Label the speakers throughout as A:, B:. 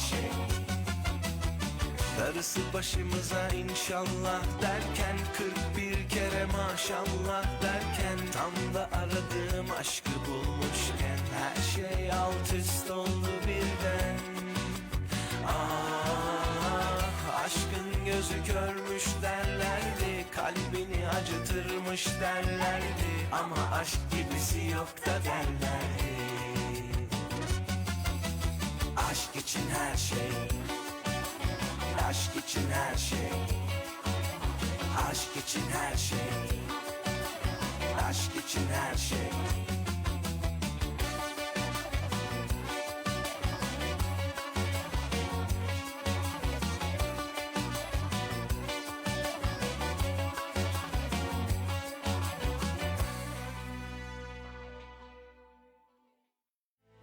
A: şey. Darısı başımıza inşallah derken 41 kere maşallah derken tam da aradığım aşkı bulmuşken her şey alt üst oldu birden. Ah, aşkın gözü körmüş derlerdi, kalbini acıtırmış derlerdi, ama aşk gibisi yok da derlerdi. Aşk için her şey, aşk için her şey, aşk için her şey, aşk için her şey.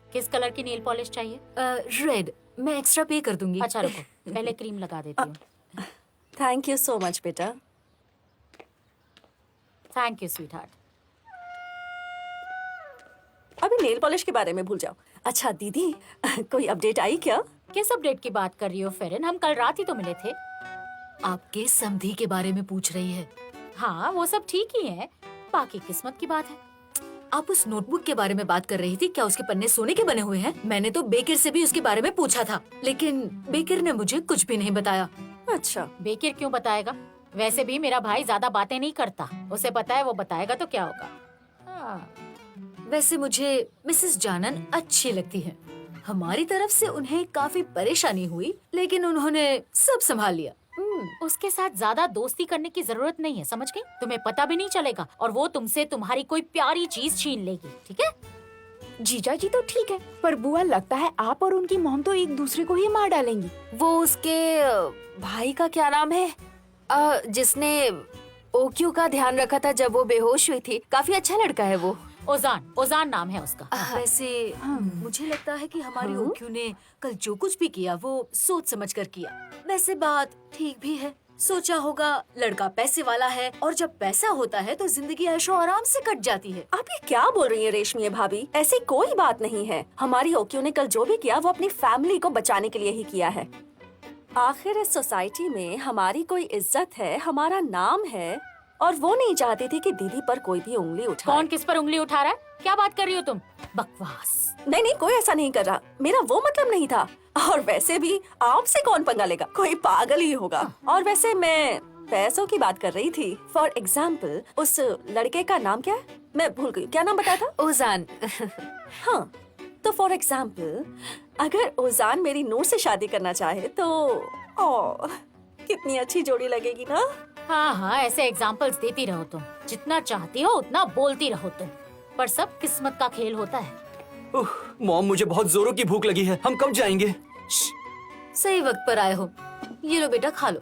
B: किस colour की nail polish चाहिए?
C: Red. मैं extra पे कर दूंगी।
B: अच्छा रुको, पहले क्रीम लगा देती हूँ।
D: थैंक यू सो मच बेटा।
B: Thank you sweet heart.
D: अभी नेल पॉलिश के बारे में भूल जाओ। अच्छा दीदी, कोई अपडेट आई क्या?
B: किस अपडेट की बात कर रही हो फेरन? हम कल रात ही तो मिले थे।
C: आपके समधी के बारे में पूछ रही है।
B: हाँ वो सब ठीक ही है, बाकी किस्मत की बात है।
C: आप उस नोटबुक के बारे में बात कर रही थी, क्या उसके पन्ने सोने के बने हुए हैं? मैंने तो बेकर से भी उसके बारे में पूछा था, लेकिन बेकर ने मुझे कुछ भी नहीं बताया।
D: अच्छा,
B: बेकर क्यों बताएगा? वैसे भी मेरा भाई ज्यादा बातें नहीं करता, उसे पता है वो बताएगा तो क्या होगा। हाँ।
C: वैसे मुझे मिसेस जानन अच्छी लगती है। हमारी तरफ से उन्हें काफी परेशानी हुई, लेकिन उन्होंने सब संभाल लिया।
B: उसके साथ ज्यादा दोस्ती करने की जरूरत नहीं है, समझ गई? तुम्हें पता भी नहीं चलेगा और वो तुमसे तुम्हारी कोई प्यारी चीज छीन लेगी, ठीक है?
E: जीजा जी तो ठीक है, पर बुआ लगता है आप और उनकी मॉम तो एक दूसरे को ही मार डालेंगी।
C: वो उसके भाई का क्या नाम है, जिसने ओक्यू का ध्यान रखा था जब वो बेहोश हुई थी। काफी अच्छा लड़का है वो।
B: ओजान, ओजान नाम है उसका।
C: वैसे मुझे लगता है कि हमारी ओक्यू ने कल जो कुछ भी किया वो सोच समझ कर किया। वैसे बात ठीक भी है, सोचा होगा लड़का पैसे वाला है और जब पैसा होता है तो जिंदगी ऐशो आराम से कट जाती है।
D: आप ये क्या बोल रही हैं रेशमी भाभी? ऐसी कोई बात नहीं है। हमारी ओक्यू ने कल जो भी किया वो अपनी फैमिली को बचाने के लिए ही किया है। आखिर इस सोसाइटी में हमारी कोई इज्जत है, हमारा नाम है, और वो नहीं चाहती थी कि दीदी पर कोई भी उंगली उठाए।
B: कौन किस पर उंगली उठा रहा है? क्या बात कर रही हो तुम? बकवास।
D: नहीं नहीं, कोई ऐसा नहीं कर रहा, मेरा वो मतलब नहीं था। और वैसे भी आपसे कौन पंगा लेगा, कोई पागल ही होगा। और वैसे मैं पैसों की बात कर रही थी। फॉर एग्जाम्पल उस लड़के का नाम क्या है? मैं भूल गई, क्या नाम बताया था?
C: ओजान।
D: हाँ, तो फॉर एग्जाम्पल अगर ओजान मेरी नूर से शादी करना चाहे तो कितनी अच्छी जोड़ी लगेगी ना।
B: हाँ हाँ, ऐसे एग्जाम्पल्स देती रहो तुम, जितना चाहती हो उतना बोलती रहो तुम, पर सब किस्मत का खेल होता है।
F: मॉम, मुझे बहुत जोरों की भूख लगी है, हम कब जाएंगे?
C: सही वक्त पर आए हो, ये लो बेटा खा लो।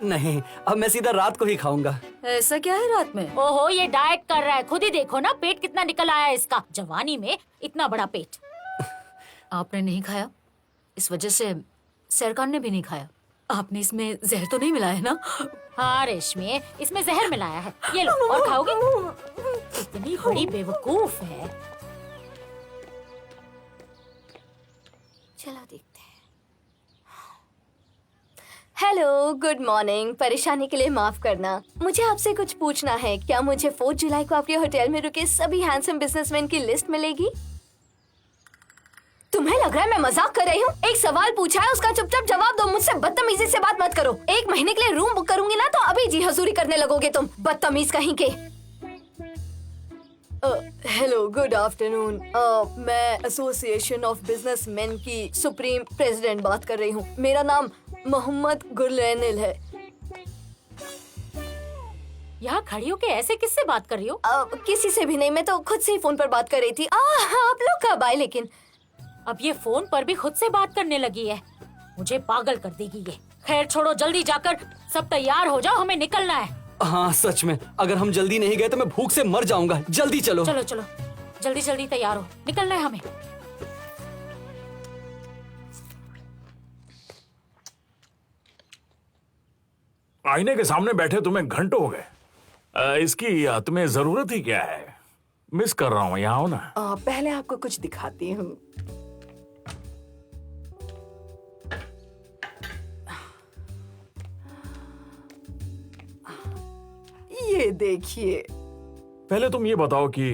F: नहीं, अब मैं सीधा रात को ही खाऊंगा।
C: ऐसा क्या है रात में?
B: ओहो, ये डाइट कर रहा है, खुद ही देखो ना पेट कितना निकल आया है इसका। जवानी में इतना बड़ा पेट।
C: आपने नहीं खाया, इस वजह से सरकार ने भी नहीं खाया। आपने इसमें जहर तो नहीं मिलाया ना?
B: हाँ रेशमी, इसमें जहर मिलाया है, ये लो और खाओगे? इतनी बड़ी बेवकूफ है।
G: चलो देखते हैं। Hello, good morning. परेशानी के लिए माफ करना, मुझे आपसे कुछ पूछना है। क्या मुझे 4 जुलाई को आपके होटल में रुके सभी हैंडसम बिजनेसमैन की लिस्ट मिलेगी? तुम्हें लग रहा है मैं मजाक कर रही हूँ? एक सवाल पूछा है, उसका चुपचाप जवाब दो। मुझसे बदतमीजी से बात मत करो। 1 महीने के लिए रूम बुक करूंगी ना तो अभी जी हजूरी करने लगोगे तुम, बदतमीज कहीं के। Hello, good afternoon. मैं एसोसिएशन ऑफ बिजनेसमैन की सुप्रीम प्रेसिडेंट बात कर रही हूँ। मेरा नाम मोहम्मद गुलरैनिल है।
B: यहाँ खड़ी होके ऐसे किससे बात कर रही हो?
G: किसी से भी नहीं, मैं तो खुद से ही फोन पर बात कर रही थी। आप लोग कब आए? लेकिन
B: अब ये फोन पर भी खुद से बात करने लगी है, मुझे पागल कर देगी ये। खैर छोड़ो, जल्दी जाकर सब तैयार हो जाओ, हमें निकलना है।
F: हाँ सच में, अगर हम जल्दी नहीं गए तो मैं भूख से मर जाऊंगा। जल्दी चलो।
B: चलो चलो, जल्दी जल्दी तैयार हो, निकलना है हमें।
H: आईने के सामने बैठे तुम्हें घंटों हो गए। इसकी तुम्हें जरूरत ही क्या है? मिस कर रहा हूँ, यहाँ हो ना।
E: पहले आपको कुछ दिखाती हूँ।
G: ये देखिए।
H: पहले तुम ये बताओ कि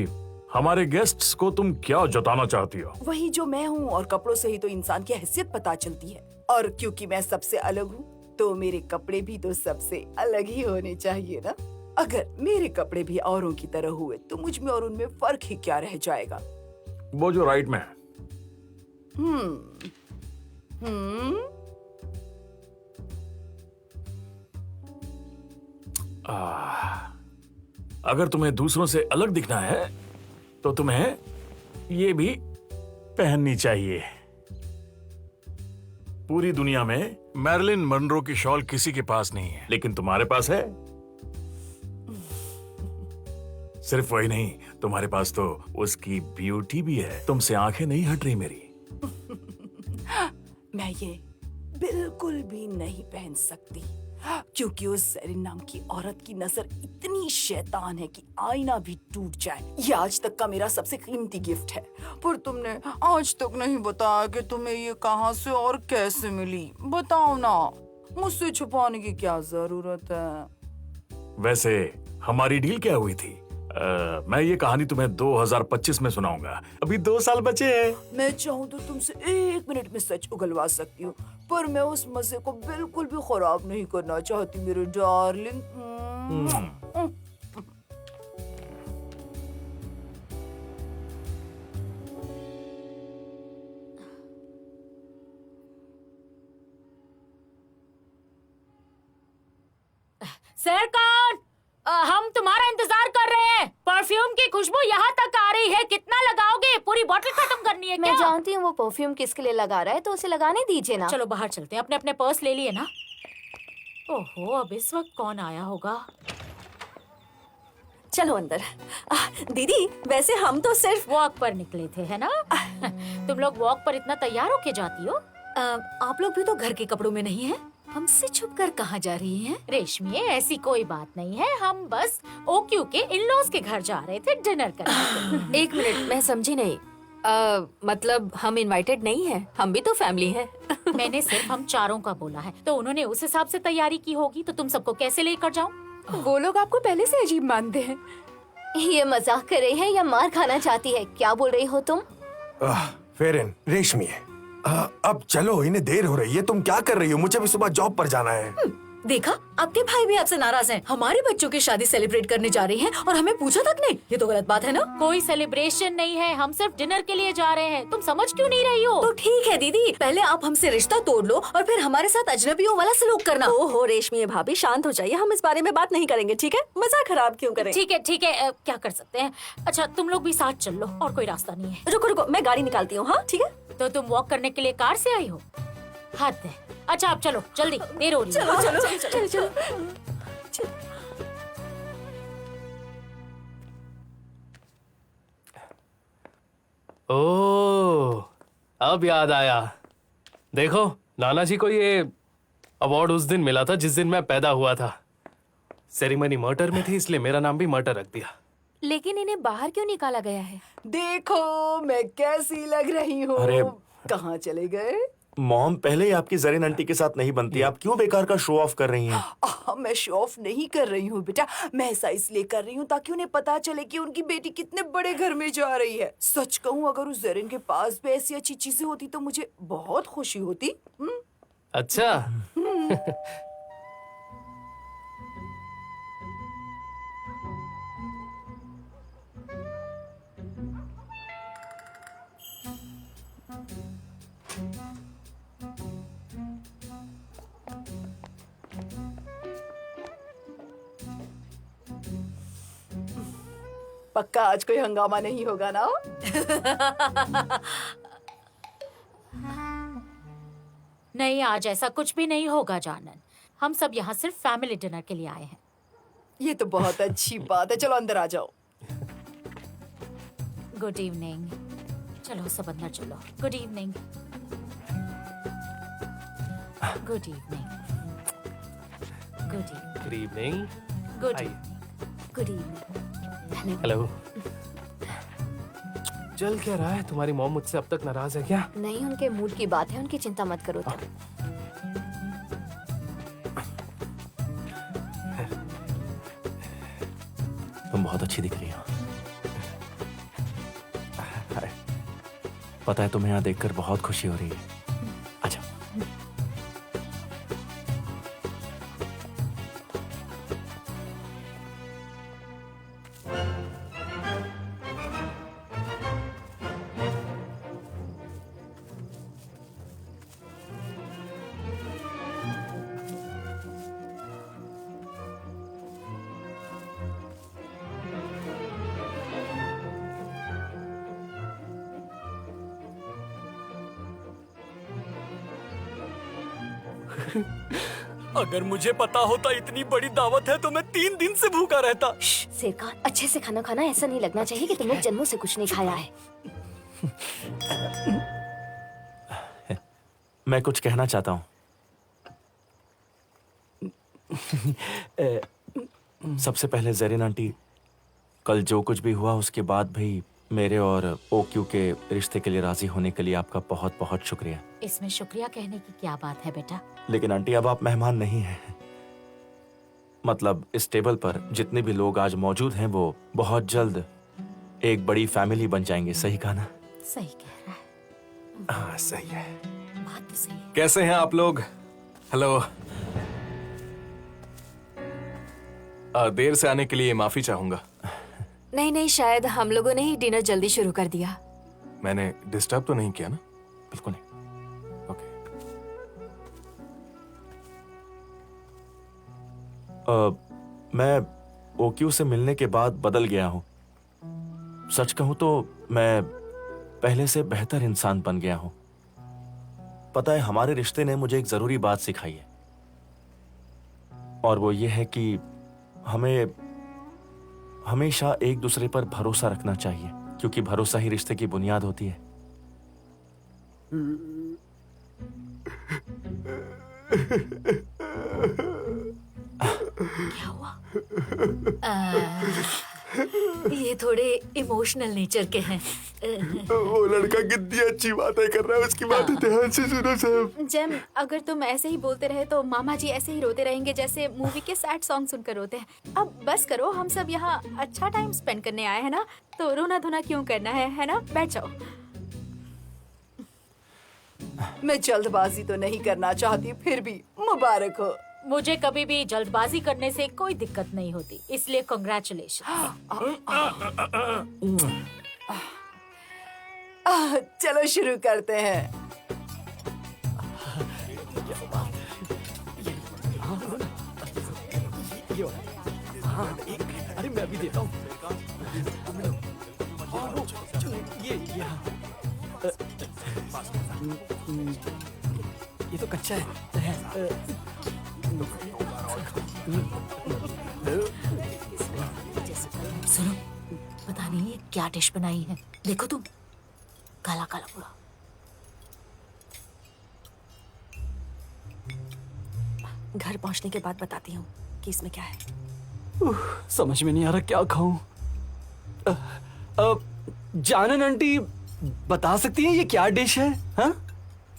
H: हमारे गेस्ट्स को तुम क्या जताना चाहती हो?
I: वही जो मैं हूँ, और कपड़ों से ही तो इंसान की हैसियत पता चलती है। और क्योंकि मैं सबसे अलग हूँ तो मेरे कपड़े भी तो सबसे अलग ही होने चाहिए ना। अगर मेरे कपड़े भी औरों की तरह हुए तो मुझ में और उनमें फर्क ही क्या रह जाएगा।
H: वो जो राइट में है। अगर तुम्हें दूसरों से अलग दिखना है तो तुम्हें ये भी पहननी चाहिए। पूरी दुनिया में मैरिलिन मनरो की शॉल किसी के पास नहीं है, लेकिन तुम्हारे पास है। सिर्फ वही नहीं, तुम्हारे पास तो उसकी ब्यूटी भी है। तुमसे आंखें नहीं हट रही मेरी।
I: मैं ये बिल्कुल भी नहीं पहन सकती, क्योंकि उस ज़रीन नाम की औरत की नजर इतनी शैतान है कि आईना भी टूट जाए। ये आज तक का मेरा सबसे कीमती गिफ्ट है, पर तुमने आज तक नहीं बताया कि तुम्हें ये कहाँ से और कैसे मिली। बताओ ना, मुझसे छुपाने की क्या जरूरत है।
H: वैसे हमारी डील क्या हुई थी? मैं ये कहानी तुम्हें 2025 में सुनाऊंगा। अभी 2 साल बचे हैं।
I: मैं चाहूँ तो तुमसे 1 मिनट में सच उगलवा सकती हूँ, पर मैं उस मजे को बिल्कुल भी खराब नहीं करना चाहती मेरे डार्लिंग।
B: सरकार, हम तुम्हारा इंतजार कर रहे हैं। परफ्यूम की खुशबू यहाँ तक आ रही है। कितना लगाओगे? पूरी बोतल खत्म करनी है
G: मैं
B: क्या?
G: जानती हूँ वो परफ्यूम किसके लिए लगा रहा है, तो उसे लगाने दीजिए ना।
B: चलो बाहर चलते हैं। अपने अपने पर्स ले लिए ना? ओहो, अब इस वक्त कौन आया होगा?
D: चलो अंदर। दीदी, वैसे हम तो सिर्फ
B: वॉक पर निकले थे, है ना? तुम लोग वॉक पर इतना तैयार होके जाती हो?
C: आप लोग भी तो घर के कपड़ों में नहीं हैं? हमसे छुप कर कहाँ जा रही हैं?
B: रेशमी, ऐसी कोई बात नहीं है। हम बस ओक्यू के इन-लॉज के घर जा रहे थे डिनर करने।
C: एक मिनट, मैं समझी नहीं। मतलब हम इनवाइटेड नहीं हैं? हम भी तो फैमिली हैं।
B: मैंने सिर्फ हम चारों का बोला है, तो उन्होंने उस हिसाब से तैयारी की होगी। तो तुम सबको कैसे लेकर जाऊं?
E: वो लोग आपको पहले से अजीब मानते हैं।
G: ये मजाक कर रही है या मार खाना चाहती है? क्या बोल रही हो तुम?
J: फेरन, रेशमी है। अब चलो, इन्हें देर हो रही है। तुम क्या कर रही हो? मुझे भी सुबह जॉब पर जाना है।
C: देखा, आपके भाई भी आपसे नाराज हैं। हमारे बच्चों की शादी सेलिब्रेट करने जा रही हैं और हमें पूछा तक नहीं। ये तो गलत बात है ना?
B: कोई सेलिब्रेशन नहीं है, हम सिर्फ डिनर के लिए जा रहे हैं। तुम समझ क्यों नहीं रही हो?
C: तो ठीक है दीदी, पहले आप हमसे रिश्ता तोड़ लो और फिर हमारे साथ अजनबियों वाला सलूक करना।
D: ओहो रेशमी भाभी, शांत हो जाइए। हम इस बारे में बात नहीं करेंगे, ठीक है? मजाक खराब क्यों करें?
B: ठीक है ठीक है, क्या कर सकते हैं। अच्छा, तुम लोग भी साथ चल लो, और कोई रास्ता नहीं है।
D: रुको रुको, मैं गाड़ी निकालती हूँ। हाँ ठीक है।
B: तो तुम वॉक करने के लिए कार से आई हो? हाथ है। अच्छा, अब चलो, जल्दी, देर हो रही है।
D: चलो चलो।
K: ओह, अब याद आया। देखो, नाना जी को ये अवार्ड उस दिन मिला था जिस दिन मैं पैदा हुआ था। सेरेमनी मर्टर में थी, इसलिए मेरा नाम भी मर्टर रख दिया।
E: लेकिन इन्हें बाहर क्यों निकाला गया है?
I: देखो मैं कैसी लग रही हूँ।
J: अरे,
I: कहाँ चले गए?
J: मॉम पहले ही आपकी जरीन आंटी के साथ नहीं बनती। आप क्यों बेकार का शो ऑफ कर रही हैं?
I: मैं शो ऑफ नहीं कर रही हूँ बेटा, मैं ऐसा इसलिए कर रही हूँ ताकि उन्हें पता चले कि उनकी बेटी कितने बड़े घर में जा रही है। सच कहूँ, अगर उस जरीन के पास भी ऐसी अच्छी चीजें होती तो मुझे बहुत खुशी होती।
K: अच्छा।
I: पक्का आज कोई हंगामा नहीं होगा ना?
B: नहीं, आज ऐसा कुछ भी नहीं होगा जानन। हम सब यहाँ सिर्फ फैमिली डिनर के लिए आए हैं।
I: ये तो बहुत अच्छी बात है। चलो अंदर आ जाओ।
B: Good evening. चलो सब अंदर चलो। Good evening. Good evening. Good evening.
K: Good evening.
B: Good
K: आइए।
B: इवनिंग। Good evening.
K: हेलो। चल क्या रहा है? तुम्हारी मॉम मुझसे अब तक नाराज है क्या?
G: नहीं, उनके मूड की बात है, उनकी चिंता मत करो तुम।
F: तुम बहुत अच्छी दिख रही हो। हाय। पता है तुम्हें यहाँ देखकर बहुत खुशी हो रही है। अच्छा। अगर मुझे पता होता इतनी बड़ी दावत है तो मैं 3 दिन से भूखा रहता।
L: शेरखान, अच्छे से खाना खाना, ऐसा नहीं लगना चाहिए कि तुमने जन्मों से कुछ नहीं खाया है।
F: मैं कुछ कहना चाहता हूँ। सबसे पहले ज़रीन आंटी, कल जो कुछ भी हुआ उसके बाद भी मेरे और ओक्यू के रिश्ते के लिए राजी होने के लिए आपका बहुत बहुत शुक्रिया।
B: इसमें शुक्रिया कहने की क्या बात है बेटा।
F: लेकिन आंटी अब आप मेहमान नहीं हैं। मतलब इस टेबल पर जितने भी लोग आज मौजूद हैं वो बहुत जल्द एक बड़ी फैमिली बन जाएंगे। सही कहा ना?
B: सही कह रहा है।
J: हाँ सही है।
B: बात तो सही है।
K: कैसे हैं आप लोग? हेलो। देर से आने के लिए माफी चाहूंगा।
C: नहीं नहीं, शायद हम लोगों ने ही डिनर जल्दी शुरू कर दिया।
K: मैंने डिस्टर्ब तो नहीं किया ना?
F: बिल्कुल नहीं।
K: ओके।
F: मैं ओक्यू से मिलने के बाद बदल गया हूँ। सच कहूँ तो मैं पहले से बेहतर इंसान बन गया हूँ। पता है, हमारे रिश्ते ने मुझे एक जरूरी बात सिखाई है, और वो ये है कि हमें हमेशा एक दूसरे पर भरोसा रखना चाहिए, क्योंकि भरोसा ही रिश्ते की बुनियाद होती है।
C: क्या हुआ? ये थोड़े इमोशनल नेचर के हैं।
J: वो लड़का कितनी अच्छी बातें कर रहा है, उसकी बातें ध्यान से सुनो सब।
E: जेम, अगर तुम ऐसे ही बोलते रहे तो मामा जी ऐसे ही रोते रहेंगे जैसे मूवी के सैड सॉन्ग सुनकर रोते हैं। अब बस करो, हम सब यहाँ अच्छा टाइम स्पेंड करने आए हैं ना, तो रोना धोना क्यों करना है ना? बैठ जाओ।
I: मैं जल्दबाजी तो नहीं करना चाहती, फिर भी मुबारक हो।
B: मुझे कभी भी जल्दबाजी करने से कोई दिक्कत नहीं होती, इसलिए कांग्रेचुलेशन।
I: चलो शुरू करते हैं।
F: अरे मैं भी देता हूँ। ये तो कच्चा है।
C: सुनो, पता नहीं ये क्या डिश बनाई है। देखो तुम, काला काला पूरा।
D: घर पहुंचने के बाद बताती हूँ कि इसमें क्या है।
F: समझ में नहीं आ रहा क्या खाऊं। जानन आंटी बता सकती हैं ये क्या डिश है? हाँ?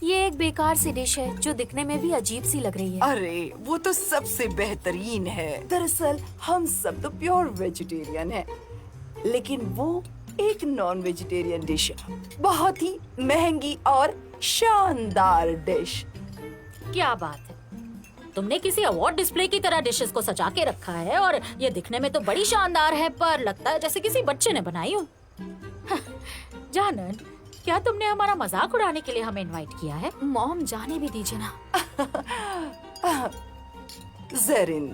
C: ये एक बेकार सी डिश है जो दिखने में भी अजीब सी लग रही है।
I: अरे वो तो सबसे बेहतरीन है। दरअसल हम सब तो प्योर वेजिटेरियन हैं, लेकिन वो एक नॉन वेजिटेरियन डिश है, बहुत ही महंगी और शानदार डिश।
B: क्या बात है, तुमने किसी अवार्ड डिस्प्ले की तरह डिशेस को सजा के रखा है, और ये दिखने में तो बड़ी शानदार है, पर लगता है जैसे किसी बच्चे ने बनाई हो। जानन, क्या तुमने हमारा मजाक उड़ाने के लिए हमें इनवाइट किया है?
E: मॉम, जाने भी दीजिए ना।
I: ज़रीन,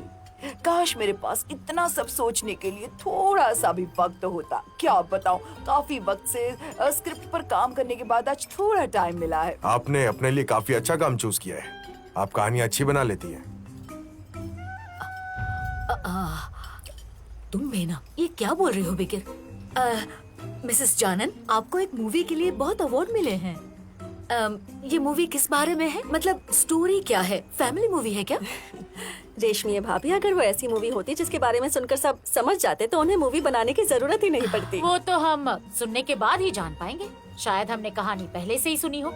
I: काश मेरे पास इतना सब सोचने के लिए थोड़ा सा भी वक्त होता। क्या बताऊं, काफी वक्त से स्क्रिप्ट पर काम करने के बाद आज थोड़ा टाइम मिला है।
J: आपने अपने लिए काफी अच्छा काम चूज किया है। आप कहानी अच्छी बना लेती हैं।
C: तुम बेना, ये क्या बोल रही हो बिकिर? मिसेस जानन, आपको एक मूवी के लिए बहुत अवार्ड मिले हैं। ये मूवी किस बारे में है? मतलब स्टोरी क्या है? फैमिली मूवी है क्या?
D: रेशमी भाभी, अगर वो ऐसी मूवी होती जिसके बारे में सुनकर सब समझ जाते तो उन्हें मूवी बनाने की जरूरत ही नहीं पड़ती।
B: वो तो हम सुनने के बाद ही जान पाएंगे। शायद हमने कहानी पहले से ही सुनी हो।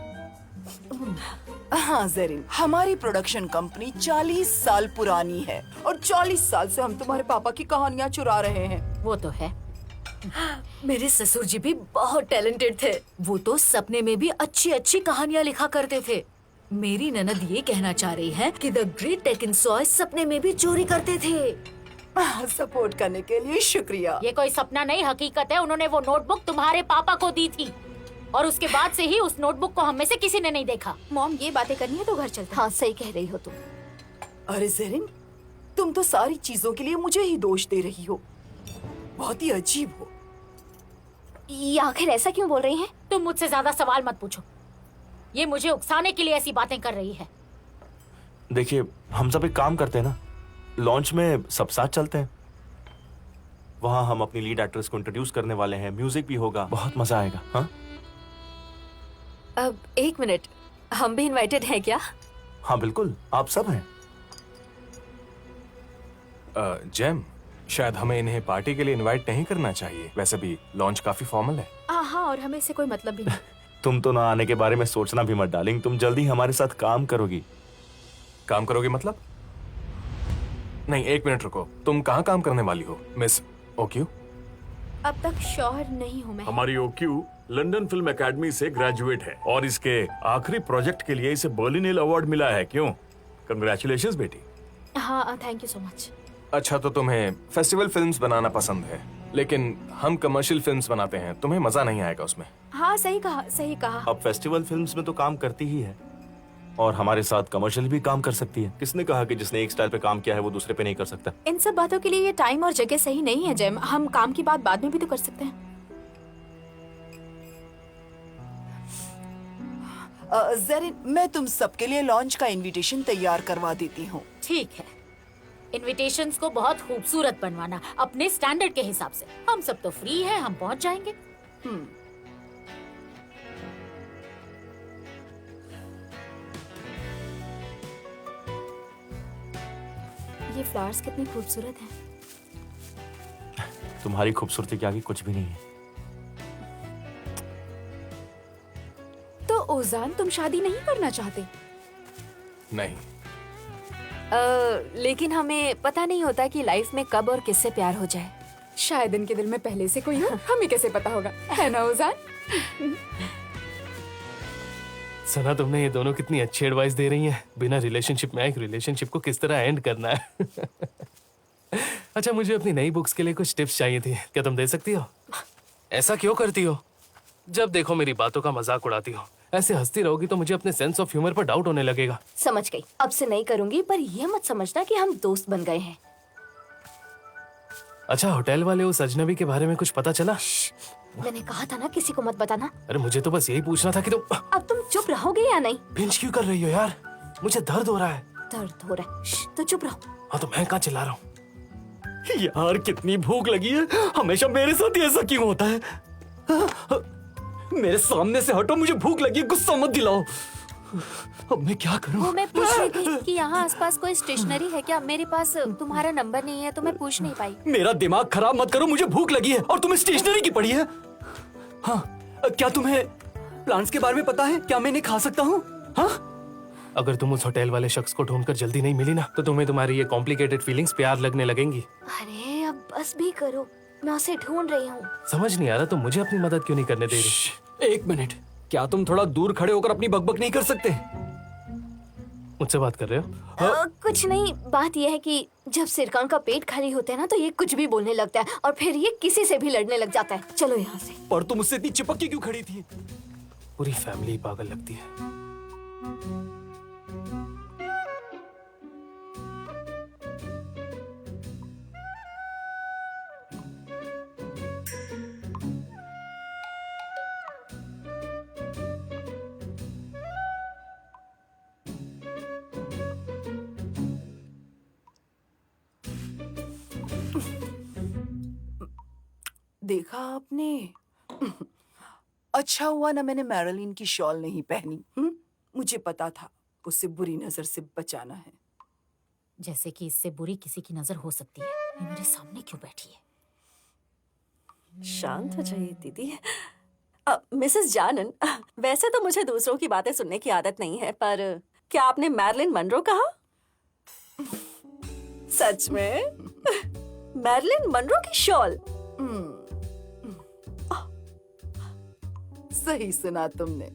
I: हाँ जेरिन, हमारी प्रोडक्शन कंपनी 40 साल पुरानी है और 40 साल से हम तुम्हारे पापा की कहानियाँ चुरा रहे हैं।
B: वो तो है।
C: मेरे ससुर जी भी बहुत टैलेंटेड थे। वो तो सपने में भी अच्छी अच्छी कहानियाँ लिखा करते थे। मेरी ननद ये कहना चाह रही है कि द ग्रेट टेकिंसॉय सपने में भी चोरी करते थे।
I: सपोर्ट करने के लिए शुक्रिया।
B: ये कोई सपना नहीं, हकीकत है। उन्होंने वो नोटबुक तुम्हारे पापा को दी थी और उसके बाद से ही उस नोटबुक को हम में से किसी ने नहीं देखा।
E: मॉम, ये बातें करनी है तो घर चलते हैं।
L: हाँ सही कह रही हो तुम।
I: अरे जेरिन, तुम तो सारी चीजों के लिए मुझे ही दोष दे रही हो। बहुत ही अजीब हो।
L: ये आखिर ऐसा क्यों बोल रही हैं?
B: तुम मुझसे ज्यादा सवाल मत पूछो। ये मुझे उकसाने के लिए ऐसी बातें कर रही है।
F: देखिए, हम सब एक काम करते हैं ना, लॉन्च में सब साथ चलते हैं। वहां हम अपनी लीड एक्ट्रेस को इंट्रोड्यूस करने वाले हैं, म्यूजिक भी होगा, बहुत मजा आएगा। हाँ
D: अब एक मिनट, हम भी इनवाइटेड हैं क्या?
F: हाँ बिल्कुल, आप सब हैं।
M: जैम, शायद हमें इन्हें पार्टी के लिए इनवाइट नहीं करना चाहिए। वैसे भी लॉन्च काफी फॉर्मल है।
E: हाँ, और हमें इससे कोई मतलब भी नहीं।
F: तुम तो ना आने के बारे में सोचना भी मत डार्लिंग, तुम जल्दी हमारे साथ काम करोगी।
M: काम करोगे मतलब? नहीं, एक मिनट रुको, तुम कहाँ काम करने वाली हो मिस ओक्यू?
E: अब तक श्योर नहीं हूँ मैं।
H: हमारी ओक्यू लंदन फिल्म एकेडमी से ग्रेजुएट है और इसके आखिरी प्रोजेक्ट के लिए इसे बर्लिनेल अवार्ड मिला है। क्यों? कंग्रेचुलेशंस बेटी।
E: हाँ, थैंक यू सो मच।
M: अच्छा, तो तुम्हें फेस्टिवल फिल्म्स बनाना पसंद है, लेकिन हम कमर्शियल फिल्म्स बनाते हैं, तुम्हें मजा नहीं आएगा उसमें।
E: हाँ, सही कहा, सही कहा।
F: अब फेस्टिवल फिल्म्स में तो काम करती ही है और हमारे साथ कमर्शियल भी काम कर सकती है। किसने कहा कि जिसने एक स्टाइल पे काम किया है वो दूसरे पे नहीं कर सकता?
E: इन सब बातों के लिए ये टाइम और जगह सही नहीं है जैम। हम काम की बात बाद में भी तो कर सकते हैं।
I: जेरिन, मैं तुम सबके लिए लॉन्च का इनविटेशन तैयार करवा देती हूँ।
B: ठीक है, इनविटेशंस को बहुत खूबसूरत बनवाना अपने स्टैंडर्ड के हिसाब से। हम सब तो फ्री हैं, हम पहुंच जाएंगे।
E: ये फ्लावर्स कितने खूबसूरत हैं।
F: तुम्हारी खूबसूरती के आगे कुछ भी नहीं है।
E: तो ओजान, तुम शादी नहीं करना चाहते?
M: नहीं।
D: लेकिन हमें पता नहीं होता कि लाइफ में कब और किससे प्यार हो जाए।
E: शायद इनके दिल में पहले से कोई हो, हमें कैसे पता होगा, है ना ओजान?
K: सुना तुमने, ये दोनों कितनी अच्छी एडवाइस दे रही हैं। बिना रिलेशनशिप में एक रिलेशनशिप को किस तरह एंड करना है। अच्छा, मुझे अपनी नई बुक्स के लिए कुछ टिप्स चाहिए थी, क्या तुम दे सकती हो? ऐसा क्यों करती हो? जब देखो मेरी बातों का मजाक उड़ाती हो। ऐसे हंसती रहोगी तो मुझे अपने सेंस ऑफ ह्यूमर पर डाउट होने लगेगा।
L: समझ गई, अब से नहीं करूंगी, पर ये मत समझना कि हम दोस्त बन गए हैं।
K: अच्छा, होटल वाले उस अजनबी के बारे में कुछ पता चला?
L: मैंने कहा था ना किसी को मत बताना।
K: अरे मुझे तो बस यही पूछना था कि तुम
L: अब तुम चुप रहोगे या नहीं?
K: पिंच क्यों कर रही हो यार? मुझे दर्द हो रहा है।
L: दर्द हो रहा है तो चुप रहो।
K: हाँ, तो मैं कहाँ चिल्ला रहा हूँ? यार कितनी भूख लगी है, हमेशा मेरे साथ ही ऐसा क्यों होता है? मेरे सामने से हटो, मुझे भूख लगी है, गुस्सा मत दिलाओ। अब मैं क्या करूं?
E: वो मैं पूछ रही थी कि यहाँ आसपास कोई स्टेशनरी है क्या? मेरे पास तुम्हारा नंबर नहीं है तो मैं पूछ नहीं पाई।
K: मेरा दिमाग खराब मत करो, मुझे भूख लगी है और तुम्हें स्टेशनरी की पड़ी है। हाँ, क्या तुम्हें प्लांट्स के बारे में पता है? क्या मैं इन्हें खा सकता हूँ? हाँ? अगर तुम उस होटल वाले शख्स को ढूंढकर जल्दी नहीं मिली ना, तो तुम्हें तुम्हारी ये कॉम्प्लिकेटेड फीलिंग्स प्यार लगने लगेंगी।
L: अरे अब बस भी करो, मैं उसे ढूंढ रही हूँ।
K: समझ नहीं आ रहा तुम मुझे अपनी मदद क्यों नहीं करने दे रही?
N: एक मिनट, क्या तुम थोड़ा दूर खड़े होकर अपनी बकबक नहीं कर सकते?
K: मुझसे बात कर रहे हो?
L: कुछ नहीं, बात यह है कि जब सिरकान का पेट खाली होता है ना तो ये कुछ भी बोलने लगता है और फिर ये किसी से भी लड़ने लग जाता है। चलो यहाँ से।
N: पर तुम मुझसे इतनी चिपक के क्यों खड़ी थी?
K: पूरी फैमिली पागल लगती है।
I: देखा आपने? अच्छा हुआ ना मैंने मैरिलिन की शॉल नहीं पहनी। मुझे पता था उसे बुरी नजर से बचाना है।
B: जैसे कि इससे बुरी किसी की नजर हो सकती है। ये मेरे सामने क्यों बैठी है?
D: शांत हो जाइए दीदी। मिसेस जानन, वैसे तो मुझे दूसरों की बातें सुनने की आदत नहीं है, पर क्या आपने मैरिलिन मनरो कहा? सच में? मैरिलिन मनरो की शॉल?
I: सही सुना तुमने।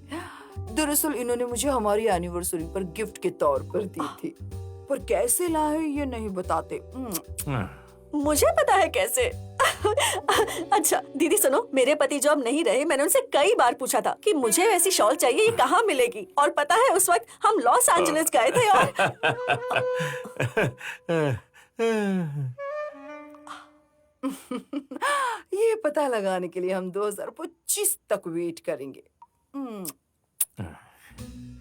I: दरअसल इन्होंने मुझे हमारी एनिवर्सरी पर गिफ्ट के तौर पर दी थी, पर कैसे लाए ये नहीं बताते।
D: मुझे पता है कैसे। अच्छा दीदी सुनो, मेरे पति जो अब नहीं रहे, मैंने उनसे कई बार पूछा था कि मुझे वैसी शॉल चाहिए, ये कहाँ मिलेगी, और पता है उस वक्त हम लॉस एंजलिस गए थे और
I: ये पता लगाने के लिए हम 2025 तक वेट करेंगे।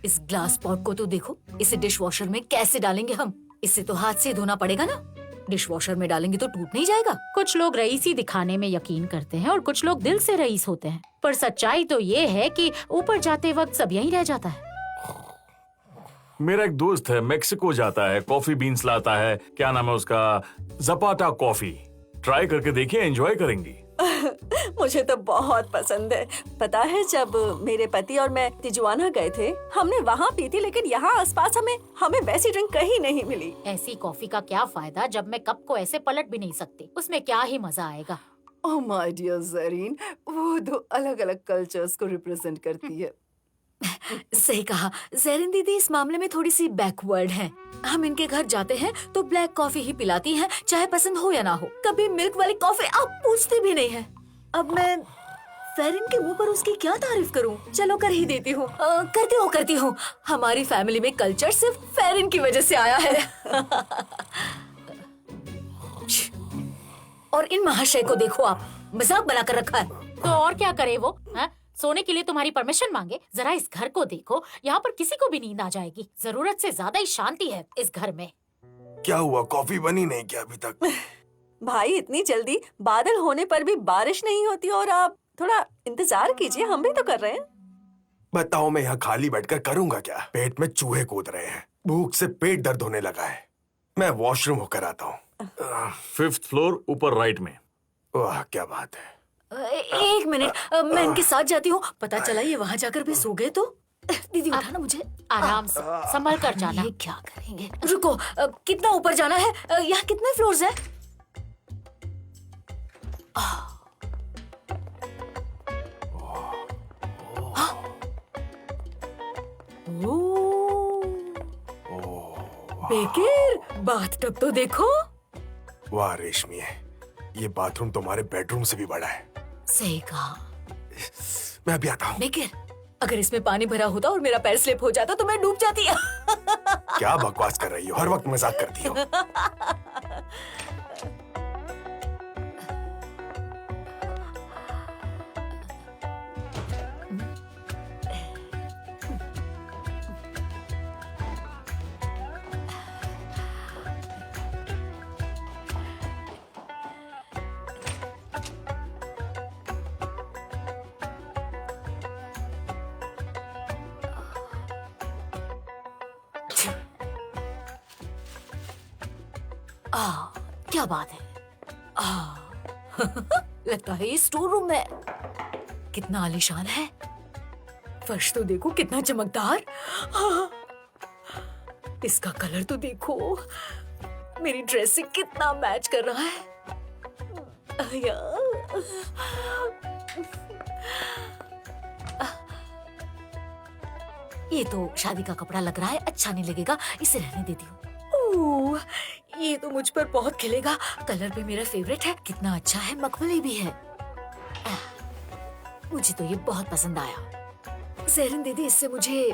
C: इस ग्लास पॉट को तो देखो, इसे डिश वॉशर में कैसे डालेंगे हम? इसे तो हाथ से धोना पड़ेगा ना, डिश वॉशर में डालेंगे तो टूट नहीं जाएगा।
B: कुछ लोग रईसी दिखाने में यकीन करते हैं और कुछ लोग दिल से रईस होते हैं, पर सच्चाई तो ये है कि ऊपर जाते वक्त सब यहीं रह जाता है।
H: मेरा एक दोस्त है, मेक्सिको जाता है, कॉफी बीन्स लाता है, क्या नाम है उसका, जपाटा कॉफी। ट्राई करके देखिए, एंजॉय करेंगी।
D: मुझे तो बहुत पसंद है। पता है जब मेरे पति और मैं तिजुआना गए थे, हमने वहाँ पी थी, लेकिन यहाँ आसपास हमें वैसी ड्रिंक कहीं नहीं मिली।
B: ऐसी कॉफी का क्या फायदा जब मैं कप को ऐसे पलट भी नहीं सकती, उसमें क्या ही मजा आएगा।
I: ओह माय डियर ज़रीन, वो दो अलग अलग कल्चर्स को रिप्रेजेंट करती है।
C: सही कहा, ज़रीन दीदी इस मामले में थोड़ी सी बैकवर्ड है। हम इनके घर जाते हैं तो ब्लैक कॉफी ही पिलाती हैं, चाहे पसंद हो या ना हो। कभी मिल्क वाली कॉफी आप पूछते भी नहीं है। अब मैं फेरिन के मुंह पर उसकी क्या तारीफ करूं? चलो कर ही देती हूँ। करती हूँ। हमारी फैमिली में कल्चर सिर्फ फेरिन की वजह से आया है। और इन महाशय को देखो आप, मजाक बनाकर रखा है।
B: तो और क्या करे वो, है? सोने के लिए तुम्हारी परमिशन मांगे? जरा इस घर को देखो, यहाँ पर किसी को भी नींद आ जाएगी। जरूरत से ज्यादा ही शांति है इस घर में।
J: क्या हुआ, कॉफी बनी नहीं क्या अभी तक?
D: भाई इतनी जल्दी बादल होने पर भी बारिश नहीं होती, और आप थोड़ा इंतजार कीजिए, हम भी तो कर रहे हैं।
J: बताओ मैं यहाँ खाली बैठकर करूंगा क्या? पेट में चूहे कूद रहे हैं, भूख से पेट दर्द होने लगा है। मैं वॉशरूम होकर आता हूँ।
H: 5th फ्लोर ऊपर राइट में।
J: वाह क्या बात है।
C: एक मिनट, मैं इनके साथ जाती हूँ। पता चला ये वहाँ जाकर भी सो गए तो। दीदी उठाना मुझे।
B: आराम से संभल कर जाना।
C: ये क्या करेंगे? रुको, कितना ऊपर जाना है? यहाँ कितने फ्लोर्स हैं? बेकर, बाथटब तो देखो।
J: वाह रेशमी है, ये बाथरूम तुम्हारे बेडरूम से भी बड़ा है।
C: सही कहा।
J: मैं अभी आता हूँ।
C: बेकर, अगर इसमें पानी भरा होता और मेरा पैर स्लिप हो जाता तो मैं डूब जाती।
J: क्या बकवास कर रही हो, हर वक्त मजाक करती हो।
C: क्या बात है। लगता है ये स्टोर रूम है। कितना आलीशान है। फर्श तो देखो कितना चमकदार। इसका कलर तो देखो, मेरी ड्रेस से कितना मैच कर रहा है। ये तो शादी का कपड़ा लग रहा है, अच्छा नहीं लगेगा, इसे रहने देती हूँ। ये तो मुझ पर बहुत खिलेगा। कलर भी मेरा फेवरेट है, कितना अच्छा है, मखमली भी है। मुझे तो ये बहुत पसंद आया। ज़रीन दीदी इससे मुझे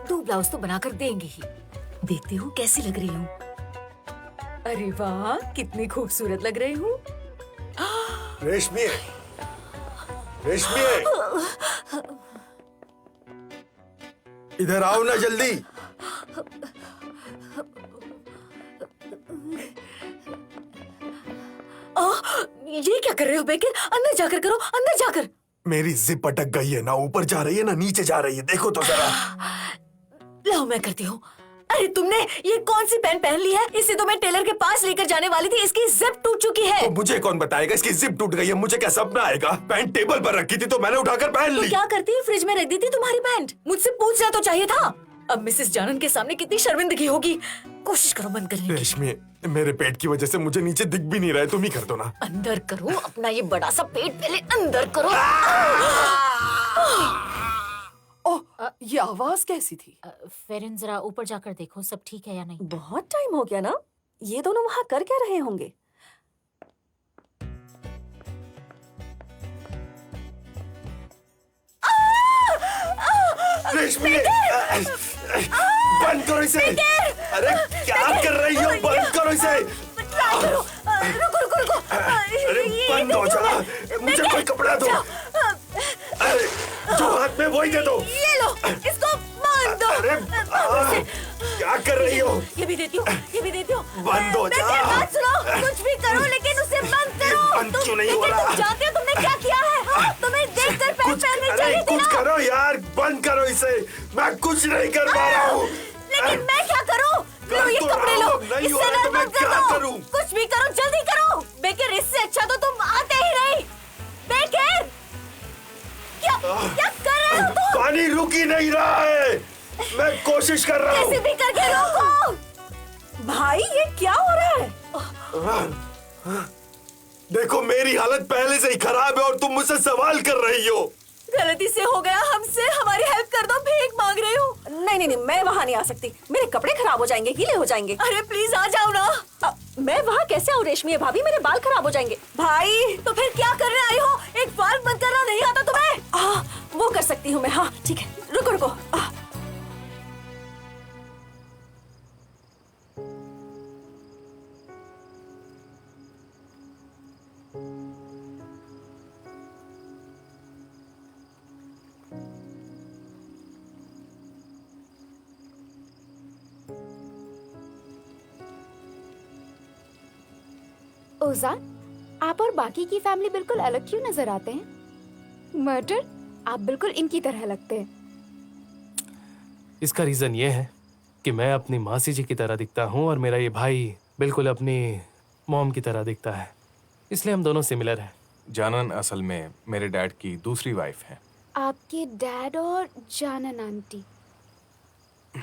C: 2 ब्लाउज तो बनाकर देंगी ही। देखती हूँ कैसी लग रही हूँ। अरे वाह, कितनी खूबसूरत लग रही हूँ।
J: रेशमी, रेशमी, इधर आओ ना जल्दी।
C: ये क्या कर रहे हो बेकर? अंदर जाकर करो, अंदर जाकर।
J: मेरी जिप अटक गई है, ना ऊपर जा रही है ना नीचे जा रही है, देखो तो जरा।
C: लाओ मैं करती हूँ। अरे तुमने ये कौन सी पैंट पहन ली है? इसे तो मैं टेलर के पास लेकर जाने वाली थी, इसकी जिप टूट चुकी है।
J: तो मुझे कौन बताएगा इसकी जिप टूट गई है? मुझे क्या सपना आएगा? पैंट टेबल पर रखी थी तो मैंने उठाकर पहन
C: तो
J: ली।
C: क्या करती? फ्रिज में रख दी थी तुम्हारी पैंट। मुझसे पूछना तो चाहिए था। अब मिसेस जानन के सामने कितनी शर्मिंदगी होगी। कोशिश करो बंद करने की।
J: रेशमी, मेरे पेट की वजह से मुझे नीचे दिख भी नहीं रहा है, तुम ही कर दो ना।
C: अंदर करो अपना ये बड़ा सा पेट, पहले अंदर करो।
I: ओह, ये आवाज कैसी थी?
B: फेरिन जरा ऊपर जाकर देखो सब ठीक है या नहीं।
D: बहुत टाइम हो गया ना, ये दोनों वहाँ कर क्या रहे होंगे?
J: रेशमी, बंद करो इसे। अरे क्या कर रही हो? बंद करो इसे।
C: रुको।
J: अरे बंद हो जा, मुझे कोई कपड़ा दो। अरे जो हाथ में वही दे दो।
C: ये लो, इसको बांध दो।
J: अरे क्या कर रही हो?
C: ये भी देती हूँ।
J: बंद हो जा।
C: बात सुनो, कुछ भी करो लेकिन उसे बंद करो।
J: बंद क्यों नहीं हो रहा?
C: तुम जानते हो तुमने क्या किया है? हाँ? तुम्हें देखकर पैर पहनने
J: अरे
C: चाहिए थी
J: कुछ
C: ना।
J: करो यार, बंद करो इसे। मैं कुछ नहीं कर पा रहा हूँ।
C: लेकिन मैं क्या करूँ? लो ये
J: तो
C: कपड़े लो,
J: नहीं हो
C: इससे
J: रहा तो मैं
C: नर्वस कर
J: क्या
C: दो।
J: करूं?
C: कुछ भी करो, जल्दी करो। बेकर, इससे अच्छा तो तुम आते ही नहीं। बेकर, क्या कर रहे हो तुम?
J: पानी रुक ही नहीं रहा है। मैं कोशिश कर रहा
C: कैसे
J: हूँ।
C: भी करके रोको।
D: भाई ये क्या हो रहा है?
J: देखो मेरी हालत पहले से ही खराब है और तुम मुझसे सवाल कर रही हो।
C: गलती से हो गया हमसे, हमारी हेल्प कर दो। भीख मांग रही हूँ।
D: नहीं, मैं वहाँ नहीं आ सकती। मेरे कपड़े खराब हो जाएंगे, गीले हो जाएंगे।
C: अरे प्लीज आ जाओ ना।
D: मैं वहाँ कैसे आऊँ रेशमी भाभी? मेरे बाल खराब हो जाएंगे। भाई
C: तो फिर क्या करने आई हो? एक बाल बंद करना नहीं आता तुम्हें?
D: वो कर सकती हूँ मैं। हाँ ठीक है, रुको।
E: ओजान, आप और बाकी की फैमिली बिल्कुल अलग क्यों नजर आते हैं? मर्डर, आप बिल्कुल इनकी तरह लगते हैं।
K: इसका रीजन ये है कि मैं अपनी मासी जी की तरह दिखता हूँ और मेरा ये भाई बिल्कुल अपनी मॉम की तरह दिखता है, इसलिए हम दोनों सिमिलर हैं।
M: जानन असल में मेरे डैड की दूसरी वाइफ है।
E: आपके डैड और जानन आंटी।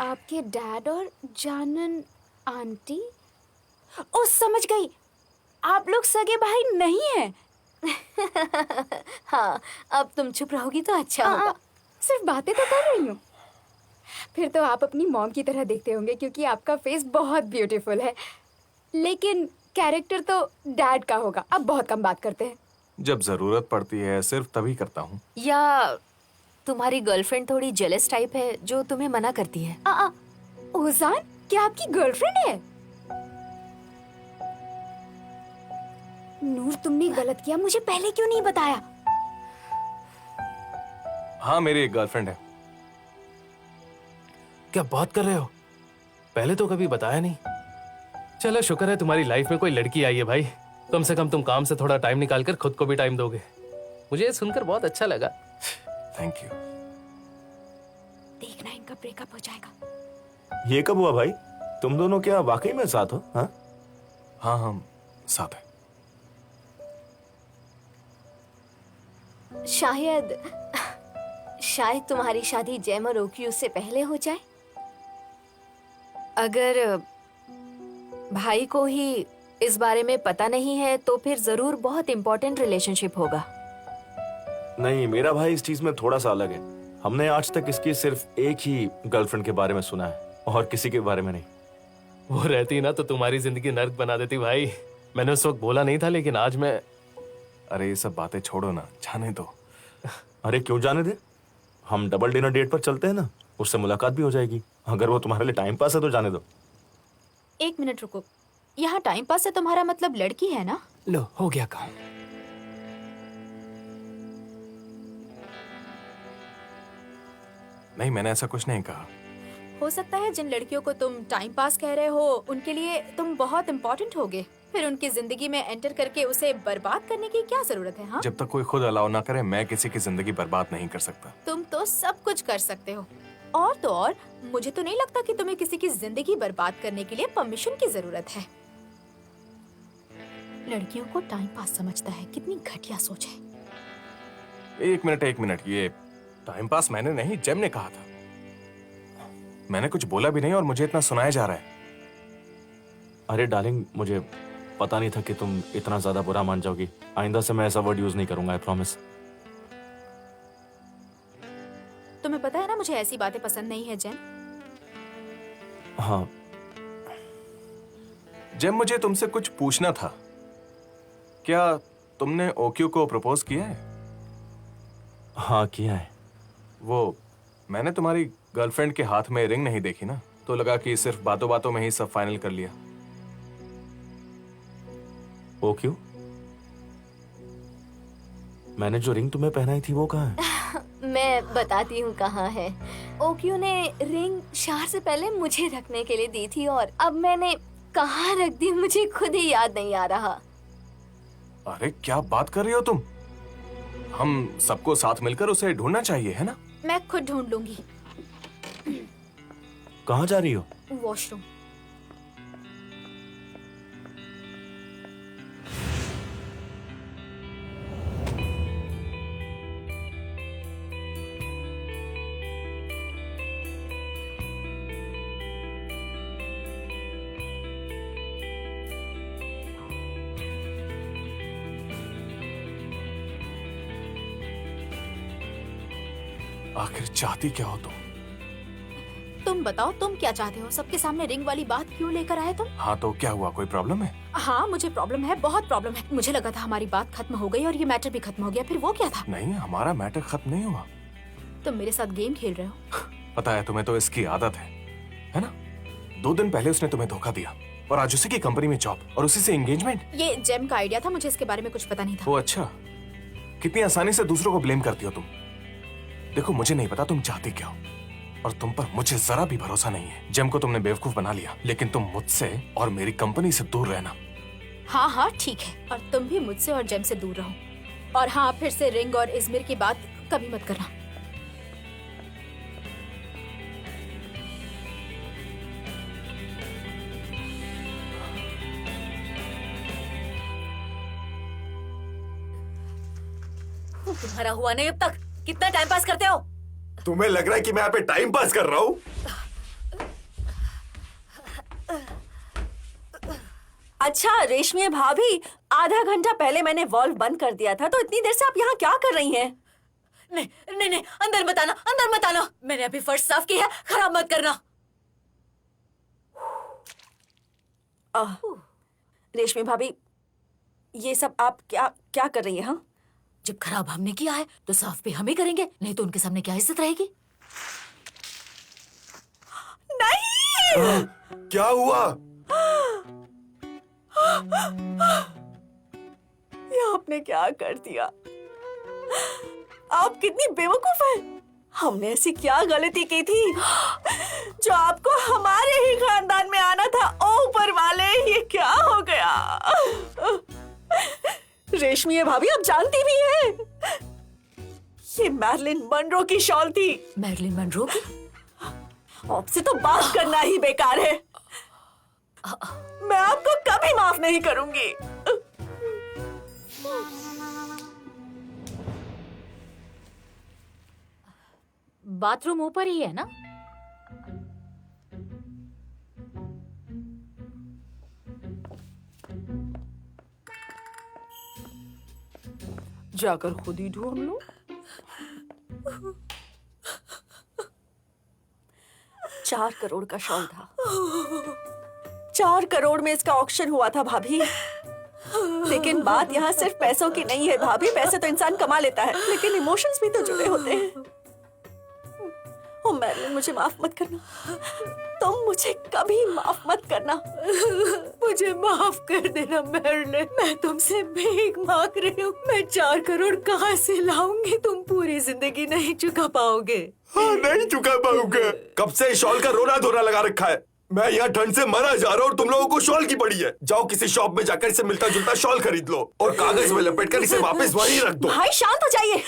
E: आपके डैड और जानन आंटी। ओ समझ गई, आप लोग सगे भाई नहीं हैं।
L: हाँ, अब तुम चुप रहोगी तो अच्छा होगा।
E: सिर्फ बातें तो कर रही हूँ। फिर तो आप अपनी मॉम की तरह दिखते होंगे क्योंकि आपका फेस बहुत ब्यूटीफुल है, लेकिन कैरेक्टर तो डैड का होगा। अब बहुत कम बात करते हैं।
M: जब जरूरत पड़ती है सिर्फ तभी करता हूँ।
L: या तुम्हारी गर्लफ्रेंड थोड़ी जेलस टाइप है जो तुम्हें मना करती है।
E: ओजान, क्या आपकी गर्लफ्रेंड है? नूर, तुमने गलत किया, मुझे पहले क्यों नहीं बताया?
M: हाँ, मेरी एक गर्लफ्रेंड है।
K: क्या बात कर रहे हो? पहले तो कभी बताया नहीं। चलो शुक्र है तुम्हारी लाइफ में कोई लड़की आई है भाई। कम से कम तुम काम से थोड़ा टाइम निकालकर खुद को भी टाइम दोगे। मुझे ये सुनकर बहुत अच्छा लगा।
M: Thank you.
E: देखना इनका ब्रेकअप हो जाएगा।
F: ये कब हुआ भाई? तुम दोनों क्या वाकई में साथ हो? हाँ,
M: हम साथ हैं।
L: शायद तुम्हारी शादी जेम और ओक्यू से पहले हो जाए। अगर भाई को ही इस बारे में पता नहीं है तो फिर जरूर बहुत इम्पोर्टेंट रिलेशनशिप होगा।
F: नहीं, मेरा भाई इस चीज में थोड़ा सा अलग है। हमने आज तक इसकी सिर्फ एक ही गर्लफ्रेंड के बारे में सुना है और किसी के बारे में नहीं।
K: वो रहती ना तो तुम्हारी जिंदगी नर्क बना देती भाई। मैंने उस वक्त बोला नहीं था, लेकिन आज मैं।
M: अरे ये सब बातें छोड़ो ना, जाने दो।
F: अरे क्यों जाने दे? हम डबल डिनर डेट पर चलते हैं ना, उससे मुलाकात भी हो जाएगी। अगर वो तुम्हारे लिए टाइम पास है तो जाने दो।
E: एक मिनट रुको, यहाँ टाइम पास है तुम्हारा मतलब लड़की है ना?
K: लो, हो गया काम।
M: नहीं, मैंने ऐसा कुछ नहीं कहा।
E: हो सकता है जिन लड़कियों को तुम टाइम पास कह रहे हो उनके लिए तुम बहुत इम्पोर्टेंट होगे, फिर उनकी जिंदगी में एंटर करके उसे बर्बाद करने की क्या जरूरत है? हाँ,
M: जब तक कोई खुद अलाउ ना करे मैं किसी की जिंदगी बर्बाद नहीं कर सकता।
E: तुम तो सब कुछ कर सकते हो। और तो और मुझे तो नहीं लगता कि तुम्हें किसी की जिंदगी बर्बाद करने के लिए परमिशन की जरूरत है। लड़कियों को टाइम पास समझता है, कितनी घटिया सोच है।
M: एक मिनट, ये टाइम पास मैंने नहीं, जेम ने कहा था। मैंने कुछ बोला भी नहीं और मुझे इतना सुनाया जा रहा है।
F: अरे डार्लिंग, मुझे पता नहीं था कि तुम इतना ज्यादा बुरा मान जाओगी। आइंदा से मैं ऐसा वर्ड यूज नहीं करूंगा, आई प्रॉमिस।
E: तुम्हें पता है ना मुझे ऐसी बातें पसंद नहीं है जेम।
F: हाँ
M: जेम, मुझे तुमसे कुछ पूछना था। क्या तुमने ओक्यू को प्रपोज किया है?
F: हाँ किया है।
M: वो मैंने तुम्हारी गर्लफ्रेंड के हाथ में रिंग नहीं देखी ना, तो लगा कि सिर्फ बातों बातों में ही सब फाइनल कर लिया।
F: ओ क्यों? मैंने जो रिंग तुम्हें पहनाई थी वो कहाँ है?
L: मैं बताती हूँ कहाँ है। ओक्यू ने रिंग शार से पहले मुझे रखने के लिए दी थी और अब मैंने कहाँ रख दी मुझे खुद ही याद नहीं आ रहा।
M: अरे क्या बात कर रही हो तुम? हम सबको साथ मिलकर उसे ढूंढना चाहिए, है ना?
E: मैं खुद ढूंढ लूंगी।
F: कहाँ जा रही हो?
E: वॉशरूम।
M: आखिर चाहती क्या हो
E: तुम बताओ, तुम क्या चाहते हो? सबके सामने रिंग वाली बात क्यों लेकर आए तुम?
M: हाँ तो क्या हुआ, कोई प्रॉब्लम है?
E: हाँ मुझे प्रॉब्लम है, बहुत प्रॉब्लम है। मुझे लगा था हमारी बात खत्म हो गई और ये मैटर भी खत्म हो गया, फिर वो क्या था?
M: नहीं, हमारा मैटर खत्म नहीं हुआ।
E: तुम मेरे साथ गेम खेल रहे हो।
M: पता है तुम्हें तो इसकी आदत है ना? 2 दिन पहले उसने तुम्हें धोखा दिया और आज उसी की कंपनी में जॉब और उसी से एंगेजमेंट।
E: ये जेम का आइडिया था, मुझे इसके बारे में कुछ पता नहीं था।
M: वो अच्छा, कितनी आसानी से दूसरों को ब्लेम करती हो तुम। देखो मुझे नहीं पता तुम चाहती क्या हो और तुम पर मुझे जरा भी भरोसा नहीं है। जेम को तुमने बेवकूफ बना लिया, लेकिन तुम मुझसे और मेरी कंपनी से दूर रहना।
E: हाँ हाँ ठीक है, और तुम भी मुझसे और जेम से दूर रहो। और हाँ, फिर से रिंग और इजमिर की बात कभी मत करना।
C: तुम्हारा हुआ नहीं अब तक? कितना टाइम पास करते हो?
J: तुम्हें लग रहा है कि मैं यहाँ पे टाइम पास कर रहा हूँ?
D: अच्छा रेशमी भाभी, आधा घंटा पहले मैंने वॉल्व बंद कर दिया था, तो इतनी देर से आप यहाँ क्या कर रही हैं?
C: नहीं नहीं नहीं, अंदर मत आना, अंदर मत आना। मैंने अभी फर्श साफ किया है, खराब मत करना।
D: रेशमी भाभी, ये सब आप क्या क्या कर रही हैं? हाँ,
C: जब खराब हमने किया है तो साफ भी हम ही करेंगे, नहीं तो उनके सामने क्या इज्जत रहेगी?
D: नहीं!
J: क्या हुआ?
D: ये आपने क्या कर दिया? आप कितनी बेवकूफ हैं। हमने ऐसी क्या गलती की थी जो आपको हमारे ही खानदान में आना था? ओ ऊपर वाले, ये क्या हो गया? रेशमी है भाभी, आप जानती भी हैं, ये मैरिलिन मनरो की शॉल थी।
C: मैरिलिन मनरो की?
D: आपसे तो बात करना ही बेकार है। मैं आपको कभी माफ नहीं करूंगी।
B: बाथरूम ऊपर ही है ना?
I: जाकर खुद ही ढूंढ लो।
D: 4 करोड़ का शॉल था। 4 करोड़ में इसका ऑक्शन हुआ था भाभी। लेकिन बात यहाँ सिर्फ पैसों की नहीं है भाभी। पैसे तो इंसान कमा लेता है, लेकिन इमोशंस भी तो जुड़े होते हैं। ओ मैरिलिन, मुझे माफ मत करना। तुम मुझे कभी माफ मत करना।
C: मुझे माफ कर देना मैरिलिन, मैं तुमसे भीख मांग रही हूँ। मैं 4 करोड़ कहाँ से लाऊंगी? तुम पूरी जिंदगी नहीं चुका पाओगे।
J: हाँ, नहीं चुका पाऊंगा। कब से शॉल का रोना धोना लगा रखा है। मैं यहाँ ठंड से मरा जा रहा हूँ और तुम लोगों को शॉल की पड़ी है। जाओ किसी शॉप में जाकर इसे मिलता जुलता शॉल खरीद लो और कागज में लपेटकर इसे वापस वहीं रख दो।
D: भाई शांत हो जाइए,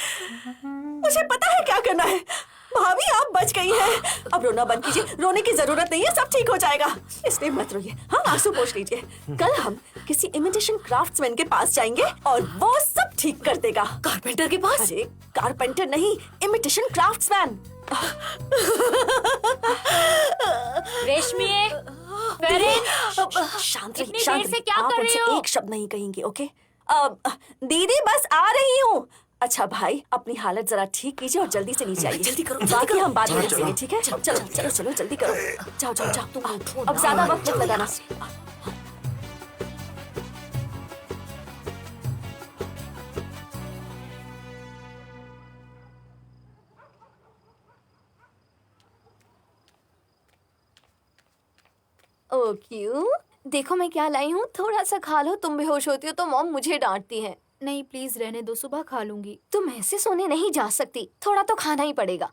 D: मुझे पता है क्या करना है। भाभी आप बच गई हैं। अब रोना बंद कीजिए, रोने की जरूरत नहीं है, सब ठीक हो जाएगा। इसलिए मत रोइए, हाँ आंसू पोंछ लीजिए। कल हम किसी इमिटेशन क्राफ्ट्समैन के पास जाएंगे और वो सब ठीक कर देगा।
C: कारपेंटर के पास?
D: अरे कारपेंटर नहीं, इमिटेशन क्राफ्ट्समैन।
B: रेशमी,
D: शांत
B: इतनी
D: रहिए, शांत
B: देर से
D: रहिए।
B: क्या
D: आप
B: कर रही
D: उनसे
B: हो?
D: एक शब्द नहीं कहेंगी, ओके? दीदी बस आ रही हूँ। अच्छा भाई, अपनी हालत जरा ठीक कीजिए और जल्दी से नीचे आइए।
C: जल्दी करो,
D: बाकी हम बाद में देखेंगे, ठीक है? चलो चलो चलो जल्दी करो। जाओ जाओ जाओ, तुम अब ज्यादा वक्त मत लगाना।
L: ओ क्यों? देखो मैं क्या लाई हूँ, थोड़ा सा खा लो। तुम बेहोश होती हो तो मॉम मुझे डांटती है।
E: नहीं प्लीज रहने दो, सुबह खा लूंगी।
L: तुम ऐसे सोने नहीं जा सकती, थोड़ा तो खाना ही पड़ेगा।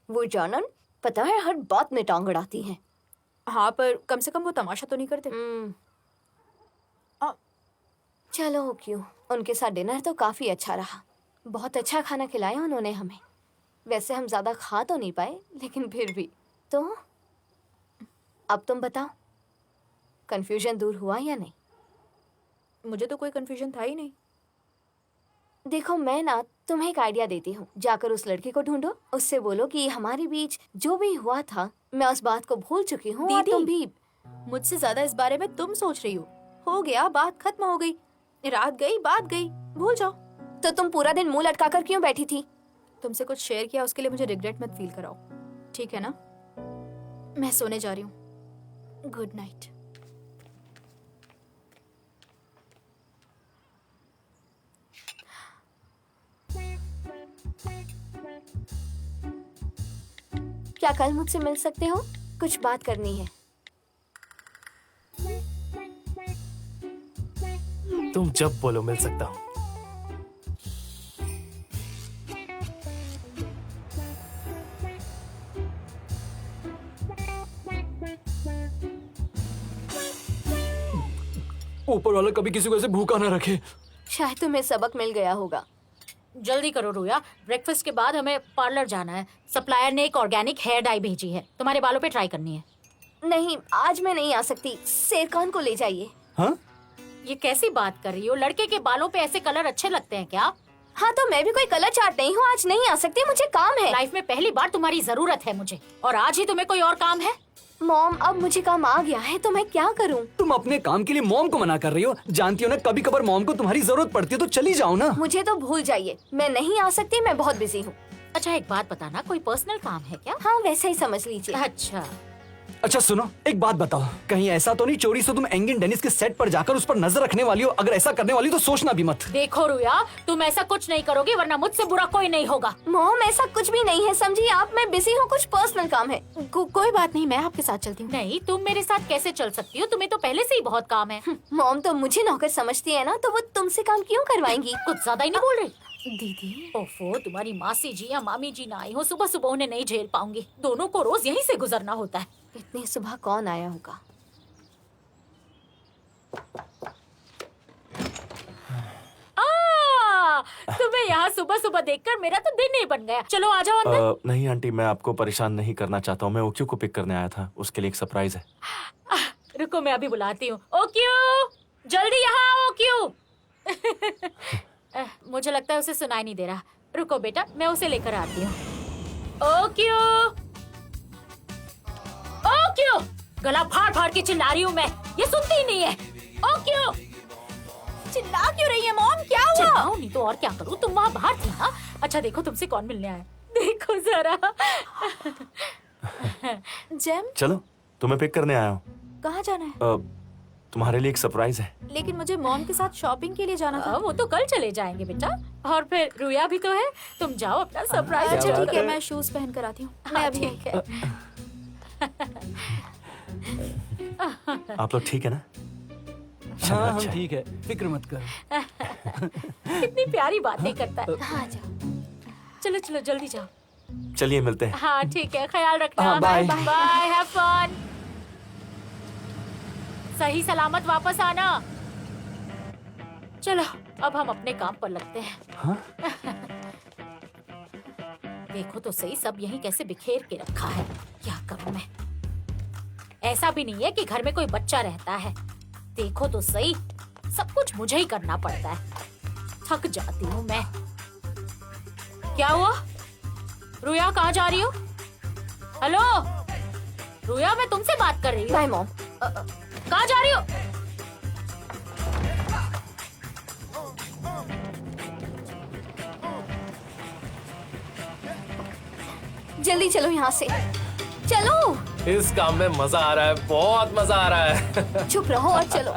L: वो जानन, पता है हर बात में टांग अड़ाती है।
E: हाँ पर कम से कम वो तमाशा तो नहीं करते।
L: चलो क्यों, उनके साथ डिनर तो काफी अच्छा रहा। बहुत अच्छा खाना खिलाया उन्होंने हमें। वैसे हम ज्यादा खा तो नहीं पाए, लेकिन फिर भी। तो अब तुम बताओ, कंफ्यूजन दूर हुआ या नहीं?
E: मुझे तो कोई कंफ्यूजन था ही नहीं।
L: देखो मैं ना तुम्हें एक आइडिया देती हूँ। जाकर उस लड़की को ढूंढो, उससे बोलो कि हमारे बीच जो भी हुआ था मैं उस बात को भूल चुकी हूँ और
E: दीदी,
L: तुम भी।
E: मुझसे ज्यादा इस बारे में तुम सोच रही हो गया, बात खत्म हो गई। रात गई, बात गई, भूल जाओ।
L: तो तुम पूरा दिन मुंह लटका कर क्यों बैठी थी?
E: तुमसे कुछ शेयर किया उसके लिए मुझे रिग्रेट मत फील कराओ, ठीक है ना? मैं सोने जा रही हूँ। Good night.
L: क्या कल मुझसे मिल सकते हो? कुछ बात करनी है।
K: तुम जब बोलो मिल सकता हूँ।
N: ऊपर वाला कभी किसी को ऐसे भूखा ना रखे।
L: शायद तुम्हें सबक मिल गया होगा।
B: जल्दी करो रोया, ब्रेकफास्ट के बाद हमें पार्लर जाना है। सप्लायर ने एक ऑर्गेनिक हेयर डाई भेजी है, तुम्हारे बालों पे ट्राई करनी है।
L: नहीं, आज मैं नहीं आ सकती। शेरखान को ले जाइए।
N: हाँ?
B: ये कैसी बात कर रही हो? लड़के के बालों पे ऐसे कलर अच्छे लगते हैं क्या?
L: हाँ तो मैं भी कोई कलर चाट नहीं हूँ, आज नहीं आ सकती, मुझे काम है।
B: लाइफ में पहली बार तुम्हारी जरूरत है मुझे, और आज ही तुम्हें कोई और काम है?
L: मॉम, अब मुझे काम आ गया है तो मैं क्या करूँ?
N: तुम अपने काम के लिए मॉम को मना कर रही हो। जानती हो ना, कभी कभार मॉम को तुम्हारी जरूरत पड़ती है तो चली जाओ ना।
L: मुझे तो भूल जाइए, मैं नहीं आ सकती, मैं बहुत बिजी हूँ।
B: अच्छा एक बात बताना, कोई पर्सनल काम है क्या?
L: हाँ वैसा ही समझ लीजिए।
N: अच्छा सुनो, एक बात बताओ, कहीं ऐसा तो नहीं चोरी से तुम एंगिन डेनिस के सेट पर जाकर उस पर नजर रखने वाली हो? अगर ऐसा करने वाली तो सोचना भी मत।
B: देखो रुया, तुम ऐसा कुछ नहीं करोगी वरना मुझसे बुरा कोई नहीं होगा।
L: मॉम ऐसा कुछ भी नहीं है, समझिए आप, मैं बिजी हूँ, कुछ पर्सनल काम है।
E: कोई बात नहीं, मैं आपके साथ चलती हूँ।
B: नहीं, तुम मेरे साथ कैसे चल सकती हो? तुम्हें तो पहले से ही बहुत काम है।
L: मॉम तो मुझे नौकर समझती है ना, तो वो तुमसे काम क्यों करवाएंगी?
B: कुछ ज्यादा ही नहीं बोल रही
E: दीदी?
B: ओफो, तुम्हारी मासी जी या मामी जी ना आई हो, सुबह सुबह उन्हें नहीं झेल पाऊंगी। दोनों को रोज यहीं से गुजरना होता है।
L: इतनी सुबह कौन आया होगा?
B: तुम्हें यहाँ सुबह सुबह देखकर मेरा तो दिन ही बन गया। चलो आ जाओ अंदर।
F: नहीं आंटी, मैं आपको परेशान नहीं करना चाहता हूँ। मैं ओक्यू को पिक करने आया था, उसके लिए एक सरप्राइज है।
B: रुको मैं अभी बुलाती हूँ। ओक्यू, जल्दी यहाँ आओ ओक्यू। मुझे लगता है उसे सुनाई नहीं दे रहा। रुको बेटा, मैं उसे लेकर आती हूँ। ओक्यू, ओक्यू, गला फाड़ फाड़ के चिल्ला रही हूँ मैं, ये सुनती ही नहीं है। ओक्यू,
E: चिल्ला क्यों रही है मॉम? क्या हुआ?
B: चिल्लाऊं नहीं तो और क्या करूँ? तुम वहाँ बाहर थी ना। अच्छा देखो तुमसे कौन मिलने आया, देखो जरा।
E: जेम,
F: चलो तुम्हें पिक करने आया हूँ।
E: कहाँ जाना है?
F: तुम्हारे लिए एक सरप्राइज है।
E: लेकिन मुझे मॉम के साथ शॉपिंग के लिए जाना था।
B: वो तो कल चले जाएंगे बेटा, और फिर रुया भी तो है। तुम जाओ अपना सरप्राइज।
E: अच्छा ठीक है, मैं शूज पहन कर आती हूँ। मैं अभी
B: ठीक है।
F: आप लोग ठीक है ना?
N: हाँ हम
F: अच्छा है।
N: ठीक है, फिक्र मत कर।
B: कितनी प्यारी बातें करता है। हाँ जाओ, चलो चलो जल्दी जाओ।
F: चलिए मिलते हैं।
B: हाँ ठीक है, ख्याल रखना।
N: हाँ, बाय।
B: Bye, have fun. सही सलामत वापस आना। चलो अब हम अपने काम पर लगते हैं।
F: हाँ?
B: देखो तो सही, सब यहीं कैसे बिखेर के रखा है। क्या करूं मैं? ऐसा भी नहीं है कि घर में कोई बच्चा रहता है। देखो तो सही, सब कुछ मुझे ही करना पड़ता है। थक जाती हूँ मैं। क्या हुआ? रुया कहाँ जा रही हो? हेलो रुया, मैं तुमसे बात कर रही हूँ।
L: Bye mom.
B: कहाँ जा रही हो?
L: जल्दी चलो यहाँ से, चलो।
K: इस काम में मजा आ रहा है, बहुत मजा आ रहा है।
L: चुप रहो और चलो।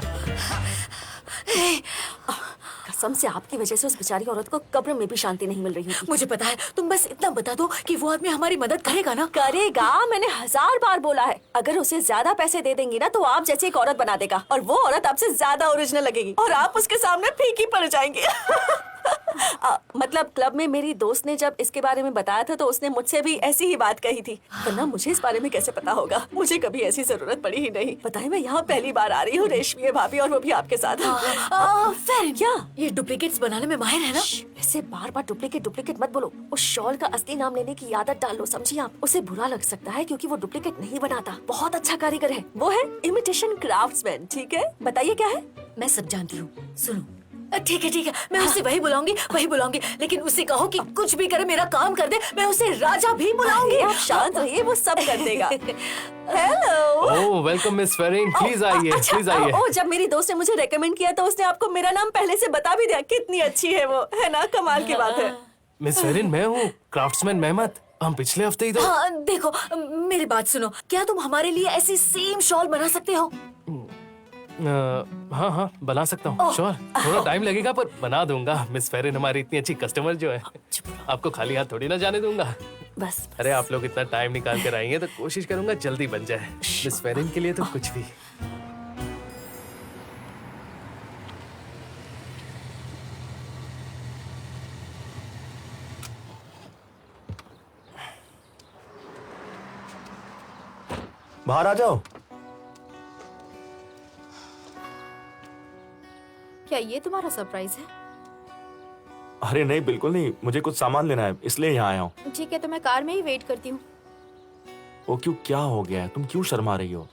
D: कसम से आपकी वजह से उस बेचारी औरत को कब्र में भी शांति नहीं मिल रही थी।
C: मुझे पता है, तुम बस इतना बता दो कि वो आदमी हमारी मदद करेगा ना?
D: करेगा, मैंने 1000 बार बोला है। अगर उसे ज्यादा पैसे दे देंगी ना तो आप जैसे एक औरत बना देगा, और वो औरत आपसे ज्यादा ओरिजिनल लगेगी और आप उसके सामने फीकी पड़ जाएंगे। मतलब क्लब में मेरी दोस्त ने जब इसके बारे में बताया था तो उसने मुझसे भी ऐसी ही बात कही थी, वरना मुझे इस बारे में कैसे पता होगा? मुझे कभी ऐसी जरूरत पड़ी ही नहीं। पता है, मैं यहाँ पहली बार आ रही हूँ रेशमी भाभी, और वो भी आपके साथ।
C: क्या ये डुप्लीकेट्स बनाने में माहिर है ना?
D: ऐसे बार बार डुप्लीकेट मत बोलो। उस शॉल का असली नाम लेने की आदत डाल लो, समझी आप? उसे बुरा लग सकता है क्योंकि वो डुप्लीकेट नहीं बनाता, बहुत अच्छा कारीगर है। वो है इमिटेशन क्राफ्ट्समैन। ठीक है, बताइए क्या है?
C: मैं सब जानती हूँ, सुनो। ठीक है, मैं उसे वही बुलाऊंगी, लेकिन उसे कहो कि कुछ भी करे, मेरा काम कर दे। मैं उसे राजा भी बुलाऊंगी।
D: आप शांत रहिए, वो सब कर देगा। Hello.
K: Oh, welcome miss Ferrin, please आइए, प्लीज आइए।
D: ओ, जब मेरी दोस्त ने मुझे रेकमेंड किया तो उसने आपको मेरा नाम पहले से बता भी दिया। कितनी अच्छी है वो, है ना? कमाल की बात है।
K: मिस फेरिन, मैं हूँ क्राफ्ट्समैन मेहमत। हम पिछले हफ्ते ही तो।
C: हाँ, देखो मेरी बात सुनो, क्या तुम हमारे लिए ऐसी सेम शॉल बना सकते हो?
K: हाँ, बना सकता हूँ, श्योर। थोड़ा टाइम लगेगा पर बना दूंगा। मिस फेरिन हमारी इतनी अच्छी कस्टमर जो है, आपको खाली हाथ थोड़ी ना जाने दूंगा।
D: बस।
K: अरे आप लोग इतना टाइम निकाल कर आई हैं तो कोशिश करूंगा जल्दी बन जाए। मिस फेरिन के लिए तो कुछ भी।
F: बाहर आ जाओ।
E: क्या ये तुम्हारा सरप्राइज है?
F: अरे नहीं, बिल्कुल नहीं, मुझे कुछ सामान लेना है इसलिए यहाँ आया हूँ।
E: ठीक है, तो मैं कार में ही वेट करती हूँ।
F: वो क्यों, क्या हो गया है? तुम क्यों शर्मा रही हो?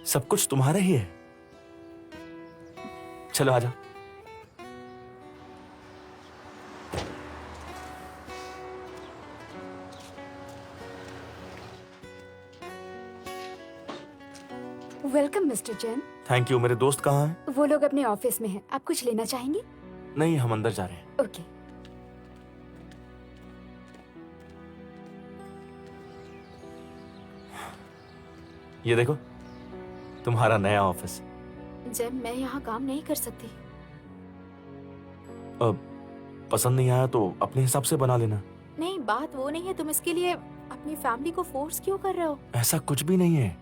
F: सब कुछ तुम्हारा ही है। चलो आजा।
O: Welcome mister Jain.
F: Thank you. मेरे दोस्त कहाँ हैं?
O: वो लोग अपने ऑफिस में हैं। आप कुछ लेना चाहेंगे?
F: नहीं, हम अंदर जा रहे हैं।
O: ओके।
F: ये देखो, तुम्हारा नया ऑफिस।
E: जैन, मैं यहाँ काम नहीं कर सकती।
F: पसंद नहीं आया तो अपने हिसाब से बना लेना।
E: नहीं, बात वो नहीं है। तुम इसके लिए अपनी फैमिली को फोर्स क्यों कर रहे हो?
F: ऐसा कुछ भी नहीं है।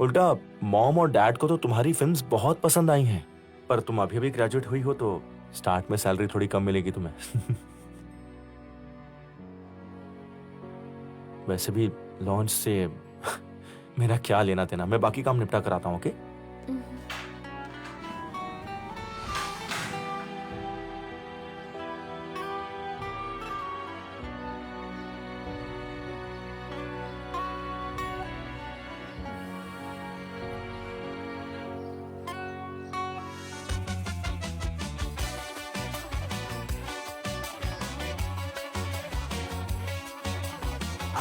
F: उल्टा मॉम और डैड को तो तुम्हारी फिल्म्स बहुत पसंद आई हैं, पर तुम अभी भी ग्रेजुएट हुई हो तो स्टार्ट में सैलरी थोड़ी कम मिलेगी तुम्हें। वैसे भी लॉन्च से मेरा क्या लेना देना, मैं बाकी काम निपटा कर आता हूँ। Okay?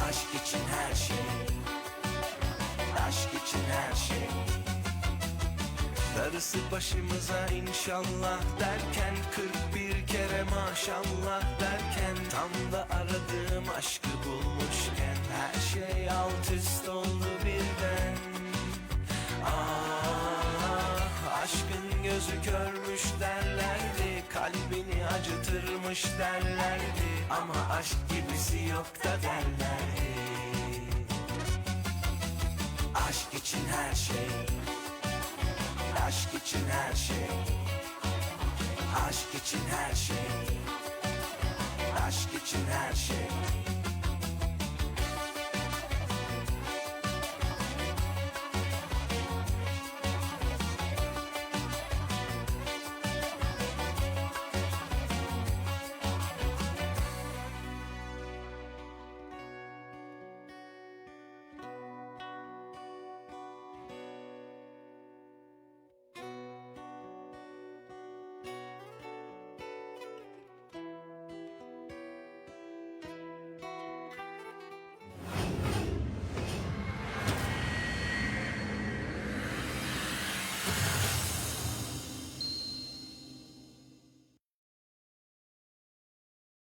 A: Aşk için her şey, aşk için her şey. Darısı başımıza inşallah derken 41 kere maşallah derken tam da aradığım aşkı bulmuşken her şey alt üst oldu birden. Ah, aşkın gözü körmüş derlerdi, kalbini acıtırmış derlerdi, ama aşk gibisi yok da derlerdi. Aşk için her şey, aşk için her şey, aşk için her şey, aşk için her şey.